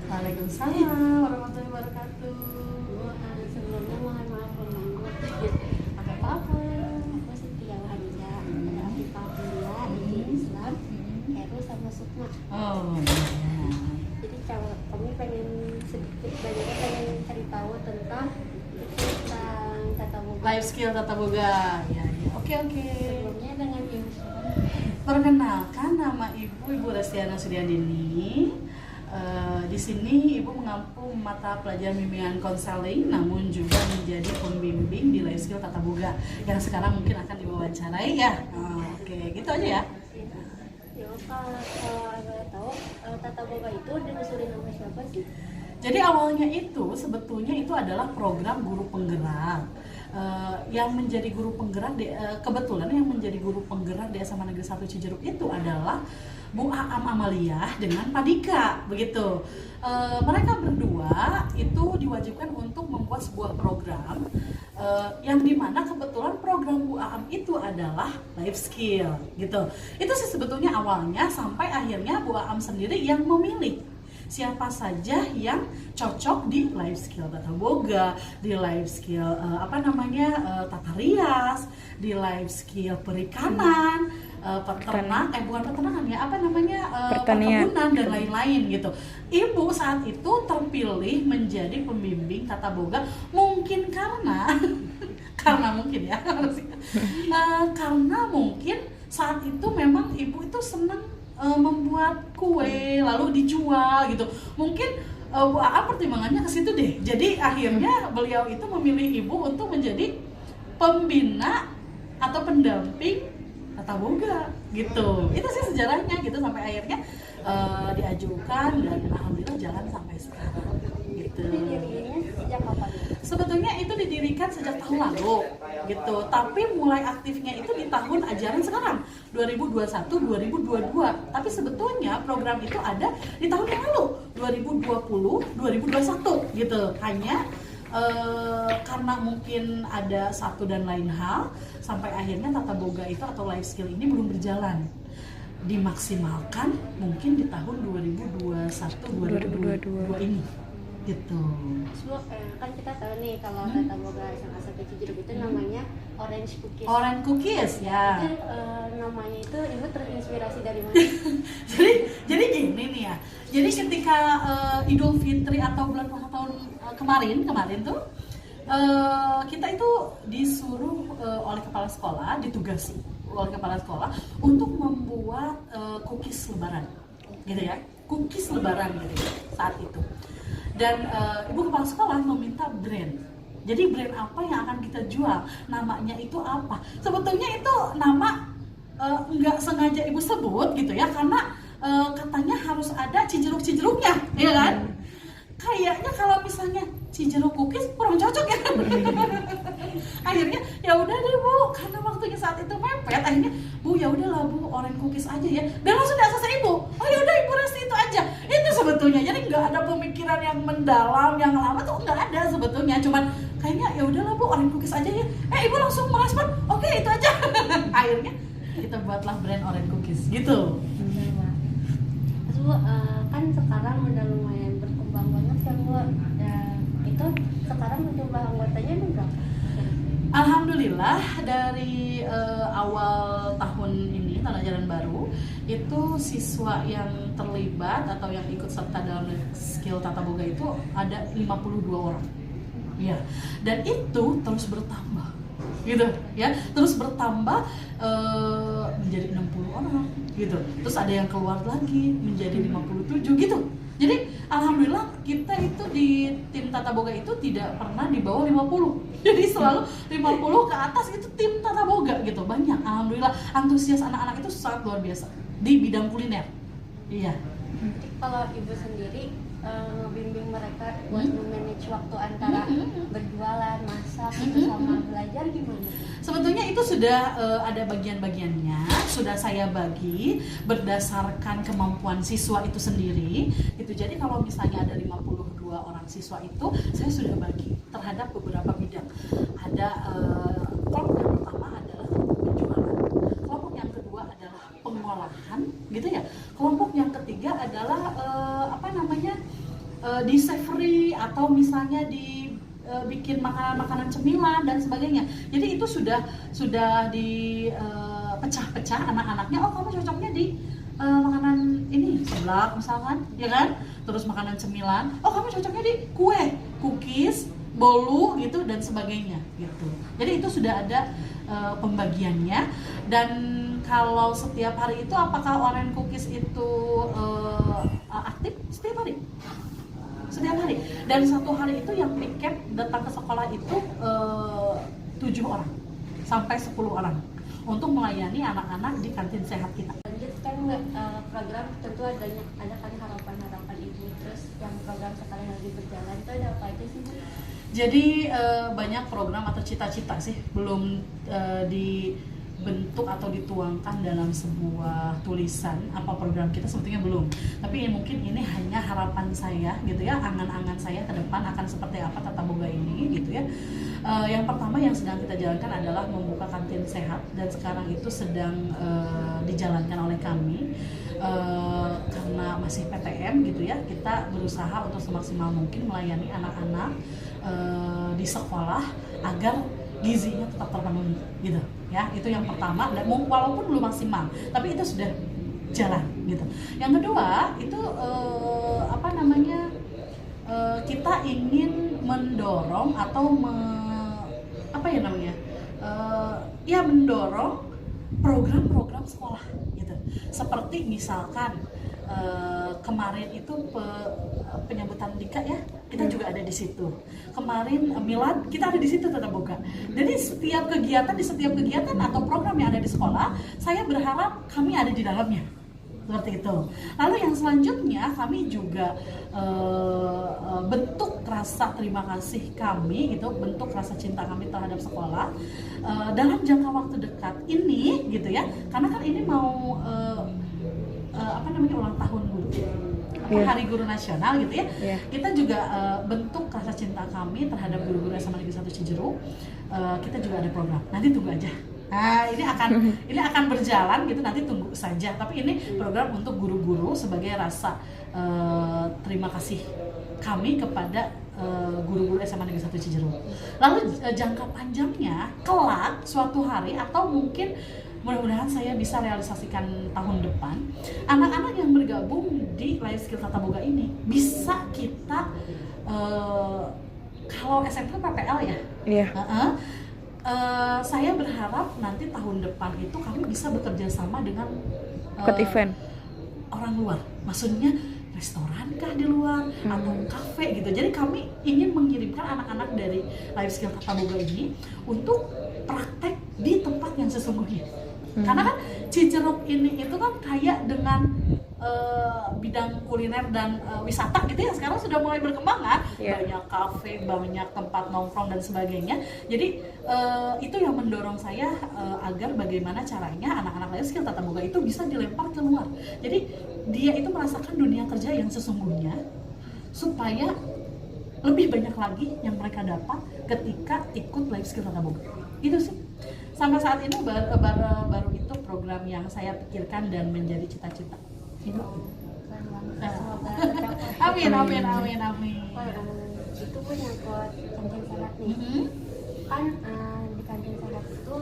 Waalaikumsalam warahmatullahi wabarakatuh. Sebelumnya mohon maaf mengganggu. Apa apa? Aku Setia Wahanja. Ada Afifah Abdullah di Islam. Heru sama Sukma. Oh iya. Jadi kalau kami pengen sedikit banyaknya pengen cari tahu tentang tata boga. Life skill tata boga. Ya, ya. Oke. Sebelumnya dengan Ibu Perkenalkan, nama Ibu Restiana Suryadini. Di sini Ibu mengampu mata pelajaran bimbingan konseling, namun juga menjadi pembimbing di Life Skill Tata Boga yang sekarang mungkin akan diwawancarai ya. Oke, gitu aja ya. Ya, kalau boleh tahu tata boga itu disuruh nama siapa sih? Jadi awalnya itu sebetulnya itu adalah program guru penggerak. Yang menjadi guru penggerak kebetulan yang menjadi guru penggerak di SMA Negeri 1 Cijeruk itu adalah Bu Aam Amaliah dengan Pak Dika, begitu. Mereka berdua itu diwajibkan untuk membuat sebuah program yang dimana kebetulan program Bu Aam itu adalah life skill, gitu. Itu sih sebetulnya awalnya, sampai akhirnya Bu Aam sendiri yang memilih siapa saja yang cocok di life skill tata boga, di life skill tata rias, di life skill perikanan, perkebunan dan lain-lain gitu. Ibu saat itu terpilih menjadi pembimbing tata boga mungkin karena karena mungkin saat itu memang ibu itu senang membuat kue lalu dijual gitu. Mungkin Bu Aam pertimbangannya ke situ deh. Jadi akhirnya beliau itu memilih ibu untuk menjadi pembina atau pendamping tata boga gitu. Itu sih sejarahnya gitu, sampai akhirnya diajukan dan alhamdulillah jalan sampai sekarang gitu. Didirinya sejak kapan? Sebetulnya itu didirikan sejak tahun lalu gitu, tapi mulai aktifnya itu di tahun ajaran sekarang 2021-2022. Tapi sebetulnya program itu ada di tahun yang lalu 2020-2021 gitu. Hanya karena mungkin ada satu dan lain hal sampai akhirnya tata boga itu atau life skill ini belum berjalan. Dimaksimalkan mungkin di tahun 2021-2022 ini gitu. Kan kita tahu nih kalau tata boga SMA 1 Cijeruk itu namanya Orange Cookies. Orange Cookies ya. Itu namanya itu ibu terinspirasi dari mana? jadi gini nih ya. Jadi ketika Idul Fitri atau bulan ulang tahun kemarin tuh kita itu disuruh oleh kepala sekolah, ditugasi oleh kepala sekolah untuk membuat cookies lebaran gitu ya. Cookies lebaran gitu ya, saat itu. Dan ibu kepala sekolah meminta brand. Jadi brand apa yang akan kita jual? Namanya itu apa? Sebetulnya itu nama nggak sengaja ibu sebut gitu ya, karena katanya harus ada cijeruk-cijeruknya, ya kan? Kayaknya kalau misalnya Cijeruk Cookies kurang cocok ya. Akhirnya ya udah deh Bu, karena waktunya saat itu mepet, akhirnya Bu ya udahlah Bu, Orange Cookies aja ya. Dan langsung diakses ibu. Oh ya udah Ibu Resti itu aja. Itu sebetulnya. Jadi nggak ada pemikiran yang mendalam, yang lama tuh nggak ada sebetulnya. Cuman kayaknya ya udahlah Bu, Orange Cookies aja ya. Ibu langsung merespon, oke itu aja. Akhirnya kita buatlah brand Orange Cookies gitu. Terus Bu, kan sekarang udah lumayan berkembang banget kan Bu. Itu sekarang jumlah anggotanya berapa? Alhamdulillah dari awal tahun ini, tahun ajaran baru, itu siswa yang terlibat atau yang ikut serta dalam skill tata boga itu ada 52 orang. Ya, dan itu terus bertambah. Gitu ya, terus bertambah menjadi 60 orang gitu. Terus ada yang keluar lagi menjadi 57 gitu. Jadi alhamdulillah kita itu di tim tata boga itu tidak pernah di bawah 50. Jadi selalu 50 ke atas itu tim tata boga gitu. Banyak, alhamdulillah antusias anak-anak itu sangat luar biasa di bidang kuliner. Iya. Kalau ibu sendiri ngebimbing mereka buat memanage waktu antara berjualan, masak, itu sama belajar gimana? Sebetulnya itu sudah ada bagian-bagiannya, sudah saya bagi berdasarkan kemampuan siswa itu sendiri. Itu jadi kalau misalnya ada 52 orang siswa itu, saya sudah bagi terhadap beberapa bidang. Ada kelompok yang pertama adalah penjualan, kelompok yang kedua adalah pengolahan, gitu ya. Kelompok yang ketiga adalah di savory atau misalnya di bikin makanan-makanan cemilan dan sebagainya. Jadi itu sudah dipecah-pecah anak-anaknya. Oh, kamu cocoknya di makanan ini seblak misalkan, ya kan? Terus makanan cemilan. Oh, kamu cocoknya di kue, cookies, bolu gitu dan sebagainya gitu. Jadi itu sudah ada pembagiannya. Dan kalau setiap hari itu apakah Orange Cookies itu aktif? Setiap hari. Setiap hari. Dan satu hari itu yang piket datang ke sekolah itu 7 orang sampai 10 orang untuk melayani anak-anak di kantin sehat kita. Lanjut kan program tentu ada kan harapan-harapan ibu, terus yang program sekarang lagi berjalan itu ada apa aja sih Bu? Jadi banyak program atau cita-cita sih belum dibentuk atau dituangkan dalam sebuah tulisan apa program kita, sebetulnya belum. Tapi mungkin ini hanya harapan saya gitu ya, angan-angan saya ke depan akan seperti apa tata boga ini gitu ya. Yang pertama yang sedang kita jalankan adalah membuka kantin sehat, dan sekarang itu sedang dijalankan oleh kami. Karena masih PTM gitu ya, kita berusaha untuk semaksimal mungkin melayani anak-anak di sekolah agar gizinya tetap terpenuhi gitu ya. Itu yang pertama, dan walaupun belum maksimal tapi itu sudah jalan gitu. Yang kedua itu kita ingin mendorong atau mendorong program-program sekolah gitu. Seperti misalkan kemarin itu penyambutan Dika ya, kita juga ada di situ. Kemarin Milad kita ada di situ tetap boga. Jadi setiap kegiatan atau program yang ada di sekolah, saya berharap kami ada di dalamnya. Seperti itu. Lalu yang selanjutnya kami juga bentuk rasa terima kasih kami gitu, bentuk rasa cinta kami terhadap sekolah dalam jangka waktu dekat ini gitu ya. Karena kan ini mau ulang tahun guru, Hari Guru Nasional gitu ya. Kita juga bentuk rasa cinta kami terhadap guru-guru SMA Negeri 1 Cijeruk. Kita juga ada program. Nanti tunggu aja. Nah, ini akan berjalan gitu, nanti tunggu saja. Tapi ini program untuk guru-guru sebagai rasa terima kasih kami kepada guru-guru SMA Negeri 1 Cijeruk. Lalu jangka panjangnya kelak suatu hari atau mungkin mudah-mudahan saya bisa realisasikan tahun depan, anak-anak yang bergabung di Life Skill Tata Boga ini bisa kita kalau SMP PPL ya. Iya. Saya berharap nanti tahun depan itu kami bisa bekerja sama dengan event orang luar, maksudnya restoran kah di luar atau kafe gitu. Jadi kami ingin mengirimkan anak-anak dari Life Skill Tata Boga ini untuk praktek di tempat yang sesungguhnya. Karena kan Cijeruk ini itu kan kaya dengan bidang kuliner dan wisata gitu ya, sekarang sudah mulai berkembang kan, banyak kafe, banyak tempat nongkrong dan sebagainya. Jadi itu yang mendorong saya agar bagaimana caranya anak-anak Life Skill Tata Boga itu bisa dilempar ke luar. Jadi dia itu merasakan dunia kerja yang sesungguhnya supaya lebih banyak lagi yang mereka dapat ketika ikut Life Skill Tata Boga. Itu sih. Sampai saat ini baru itu program yang saya pikirkan dan menjadi cita-cita. Itu. Amin. Itu pun nyangkut kantin sehat nih. Kan di kantin sehat itu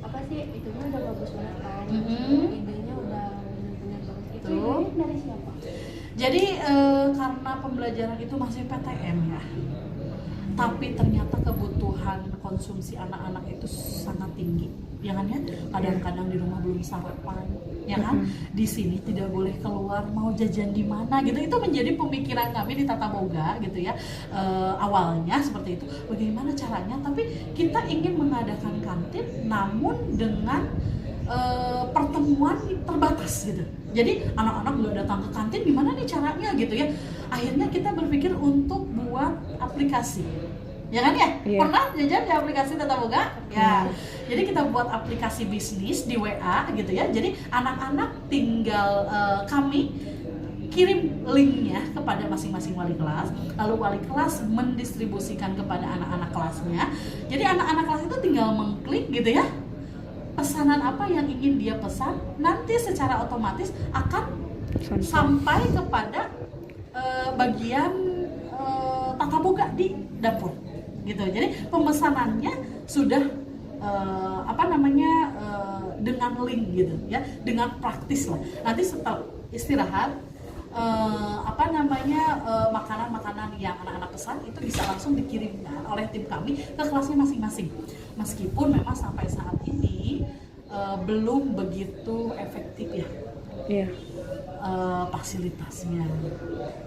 apa sih, itunya udah bagus banget kan. Idenya udah benar-benar bagus. Itu dari siapa? Jadi karena pembelajaran itu masih PTM ya, tapi ternyata kebutuhan konsumsi anak-anak itu sangat tinggi, ya kan ya. Kadang-kadang di rumah belum sarapan, ya kan. Di sini tidak boleh keluar, mau jajan di mana gitu. Itu menjadi pemikiran kami di Tata Boga gitu ya. Awalnya seperti itu. Bagaimana caranya? Tapi kita ingin mengadakan kantin, namun dengan pertemuan terbatas gitu. Jadi anak-anak nggak datang ke kantin, gimana nih caranya gitu ya. Akhirnya kita berpikir untuk buat aplikasi, ya kan ya? Pernah jajan di aplikasi Tata Boga? Ya. Jadi kita buat aplikasi bisnis di WA gitu ya. Jadi anak-anak tinggal kami kirim linknya kepada masing-masing wali kelas, lalu wali kelas mendistribusikan kepada anak-anak kelasnya. Jadi anak-anak kelas itu tinggal mengklik gitu ya, pesanan apa yang ingin dia pesan, nanti secara otomatis akan sampai kepada bagian tata boga di dapur gitu. Jadi pemesanannya sudah dengan link gitu ya, dengan praktis lah. Nanti setelah istirahat makanan-makanan yang anak-anak pesan itu bisa langsung dikirimkan oleh tim kami ke kelasnya masing-masing. Meskipun memang sampai saat ini belum begitu efektif ya. Iya. Fasilitasnya,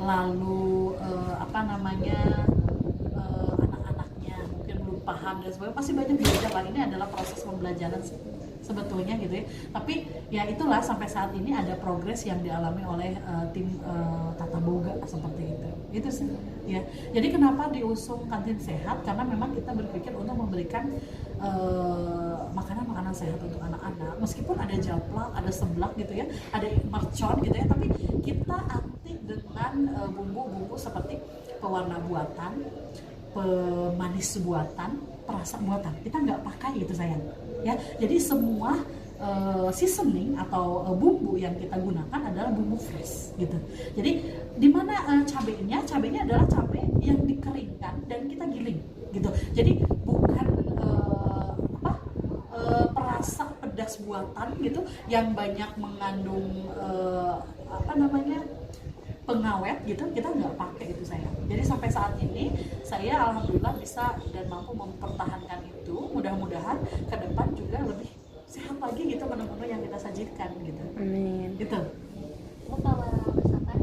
lalu anak-anaknya mungkin belum paham dan sebagainya, pasti banyak belajar lah. Ini adalah proses pembelajaran sebetulnya gitu ya. Tapi ya itulah, sampai saat ini ada progres yang dialami oleh tim Tata Boga seperti itu. Itu sih ya. Jadi kenapa diusung kantin sehat? Karena memang kita berpikir untuk memberikan makanan-makanan sehat untuk anak-anak. Meskipun ada japlak, ada seblak gitu ya, ada mercon gitu ya, tapi kita anti dengan bumbu-bumbu seperti pewarna buatan, pemanis buatan, perasa buatan. Kita nggak pakai itu sayang. Ya, jadi semua seasoning atau bumbu yang kita gunakan adalah bumbu fresh gitu. Jadi di mana cabenya adalah cabai yang dikeringkan dan kita giling gitu. Jadi bukan perasa pedas buatan gitu yang banyak mengandung pengawet gitu, kita nggak pakai itu sayang. Jadi sampai saat ini saya alhamdulillah bisa dan mampu mempertahankan itu. Mudah-mudahan ke depan juga lebih sehat lagi gitu menu-menu yang kita sajikan gitu. Amin. Gitu. Kalau misalkan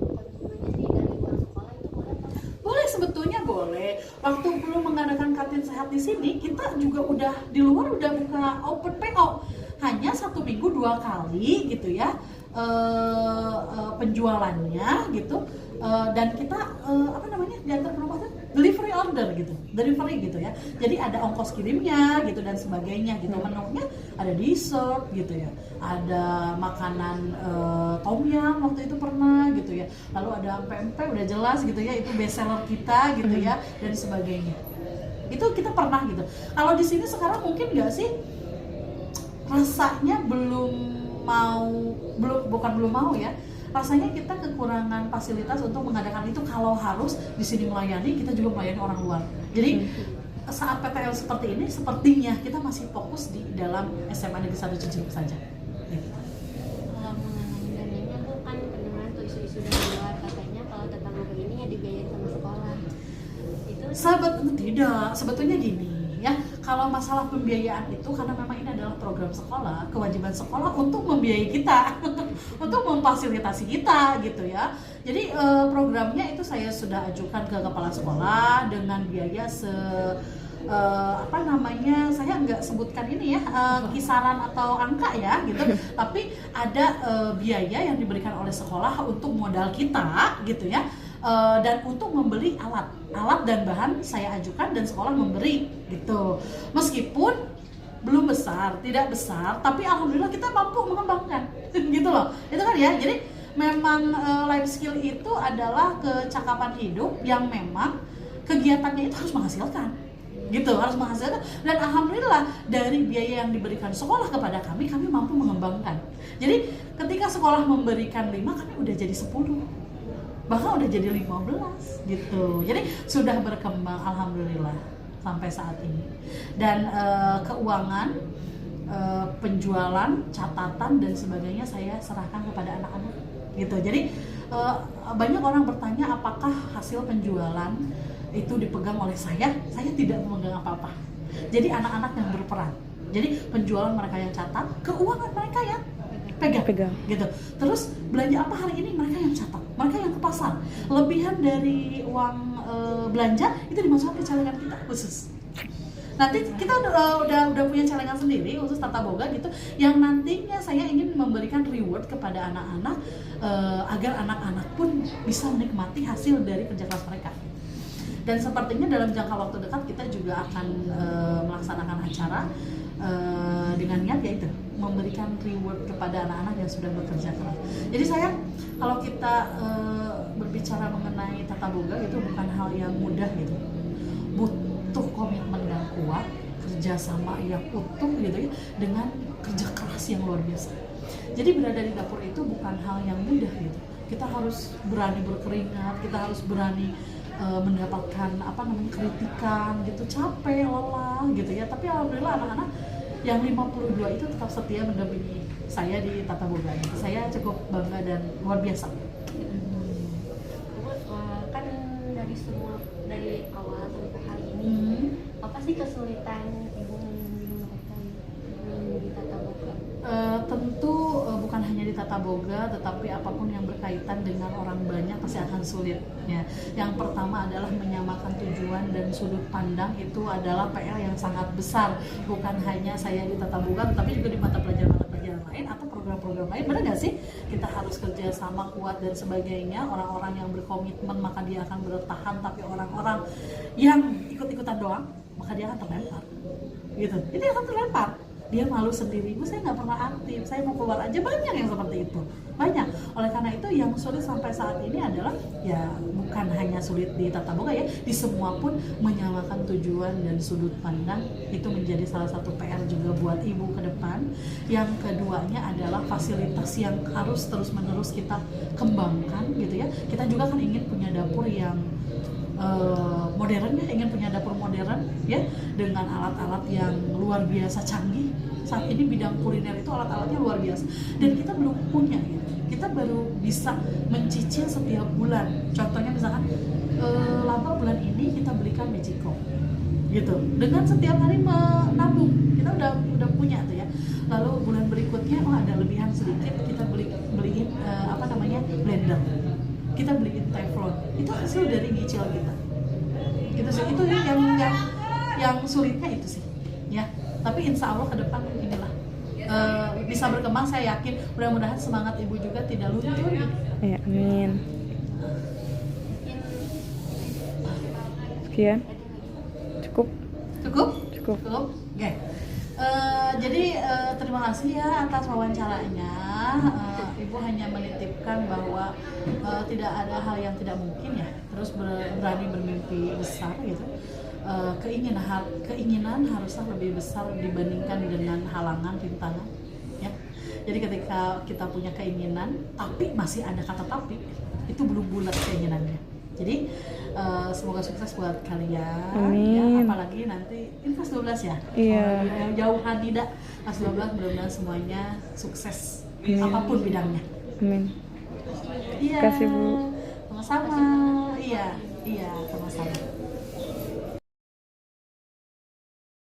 konsumennya sih dari luar sekolah itu boleh apa? Boleh, sebetulnya boleh. Waktu belum mengadakan kantin sehat di sini, kita juga udah di luar udah buka open PO. Hanya 1 minggu 2 kali gitu ya. Penjualannya gitu, dan kita diantar ke rumah tuh delivery order gitu, delivery gitu ya. Jadi ada ongkos kirimnya gitu dan sebagainya gitu. Menunya ada dessert gitu ya, ada makanan tom yum waktu itu pernah gitu ya. Lalu ada pempek udah jelas gitu ya, itu best seller kita gitu ya, dan sebagainya. Itu kita pernah gitu. Kalau di sini sekarang mungkin nggak sih, rasanya belum mau ya, rasanya kita kekurangan fasilitas untuk mengadakan itu. Kalau harus di sini melayani, kita juga melayani orang luar. Jadi saat PTL seperti ini, sepertinya kita masih fokus di dalam SMA Negeri 1 Cijeruk saja. Kalau mengenai dananya tuh kan kedengeran tuh isu-isu dari luar, katanya kalau Tata Boga ini ya dibiayain sama sekolah. Itu Sebetulnya gini ya, kalau masalah pembiayaan itu karena memang ini adalah program sekolah, kewajiban sekolah untuk membiayai kita, untuk memfasilitasi kita gitu ya. Jadi programnya itu saya sudah ajukan ke kepala sekolah dengan biaya saya nggak sebutkan ini ya, kisaran atau angka ya gitu, tapi ada biaya yang diberikan oleh sekolah untuk modal kita gitu ya. Dan untuk membeli alat dan bahan saya ajukan dan sekolah memberi gitu. Meskipun belum tidak besar, tapi alhamdulillah kita mampu mengembangkan gitu loh. Itu kan ya. Jadi memang life skill itu adalah kecakapan hidup yang memang kegiatannya itu harus menghasilkan. Gitu, harus menghasilkan. Dan alhamdulillah dari biaya yang diberikan sekolah kepada kami mampu mengembangkan. Jadi ketika sekolah memberikan 5, kami udah jadi 10. Bahkan udah jadi 15 gitu. Jadi sudah berkembang alhamdulillah sampai saat ini. Dan keuangan, penjualan, catatan dan sebagainya saya serahkan kepada anak-anak gitu. Jadi banyak orang bertanya apakah hasil penjualan itu dipegang oleh saya tidak memegang apa-apa. Jadi anak-anak yang berperan. Jadi penjualan mereka yang catat, keuangan mereka yang pegang gitu. Terus belanja apa hari ini mereka yang catat, mereka yang ke pasar. Lebihan dari uang belanja itu dimasukkan ke celengan kita khusus. Nanti kita udah punya celengan sendiri khusus Tata Boga gitu, yang nantinya saya ingin memberikan reward kepada anak-anak agar anak-anak pun bisa menikmati hasil dari kerja keras mereka. Dan sepertinya dalam jangka waktu dekat kita juga akan melaksanakan acara dengan niat yaitu memberikan reward kepada anak-anak yang sudah bekerja keras. Jadi saya kalau kita berbicara mengenai Tata Boga itu bukan hal yang mudah gitu, butuh komitmen yang kuat, kerjasama yang utuh gitu ya, dengan kerja keras yang luar biasa. Jadi berada di dapur itu bukan hal yang mudah gitu, kita harus berani berkeringat, kita harus berani mendapatkan kritikan gitu, capek, lelah gitu ya. Tapi alhamdulillah anak-anak yang 52 itu tetap setia mendampingi saya di Tata Boga. Saya cukup bangga dan luar biasa. Kan dari awal sampai hari ini, apa sih kesulitan ibu membimbing mereka di Tata Boga? Tentu bukan hanya di Tata Boga, tetapi apapun yang berkaitan dengan orang banyak pasti akan sulit ya. Yang pertama adalah menyamakan tujuan dan sudut pandang, itu adalah PR yang sangat besar. Bukan hanya saya di Tata Boga, tetapi juga di mata pelajaran lain atau program-program lain. Benar nggak sih? Kita harus kerja sama, kuat dan sebagainya. Orang-orang yang berkomitmen maka dia akan bertahan, tapi orang-orang yang ikut-ikutan doang maka dia akan terlempar gitu. Itu akan terlempar, dia malu sendiri, ibu saya nggak pernah aktif, saya mau keluar aja. Banyak yang seperti itu, banyak. Oleh karena itu yang sulit sampai saat ini adalah ya bukan hanya sulit di Tata Boga ya, di semua pun menyamakan tujuan dan sudut pandang itu menjadi salah satu PR juga buat ibu ke depan. Yang keduanya adalah fasilitas yang harus terus menerus kita kembangkan gitu ya. Kita juga kan ingin punya dapur yang modern ya, ingin punya dapur modern ya, dengan alat-alat yang luar biasa canggih. Saat ini bidang kuliner itu alat-alatnya luar biasa dan kita belum punya ya. Kita baru bisa mencicil setiap bulan. Contohnya misalkan laba bulan ini kita belikan Mejiko gitu, dengan setiap hari menabung kita udah punya tuh ya. Lalu bulan berikutnya ada lebihan sedikit, kita beliin blender, kita beliin teflon. Itu hasil dari nyicil kita gitu sih. Itu yang sulitnya itu sih ya. Tapi insya Allah ke depan inilah bisa berkembang. Saya yakin, mudah-mudahan semangat ibu juga tidak luntur gitu. Ya, amin. Sekian. Cukup. Oke. Jadi terima kasih ya atas wawancaranya. Ibu hanya menitipkan bahwa tidak ada hal yang tidak mungkin ya. Terus berani bermimpi besar gitu. Keinginan haruslah lebih besar dibandingkan dengan halangan, rintangan ya. Jadi ketika kita punya keinginan tapi masih ada kata tapi, itu belum bulat keinginannya. Jadi semoga sukses buat kalian. Amin. Ya, apalagi nanti ini kelas 12 ya. Iya. Yang jauhan tidak kelas 12, mudah-mudahan semuanya sukses. Amin. Apapun bidangnya. Amin. Iya. Terima kasih, Bu. Sama-sama. Iya, sama-sama.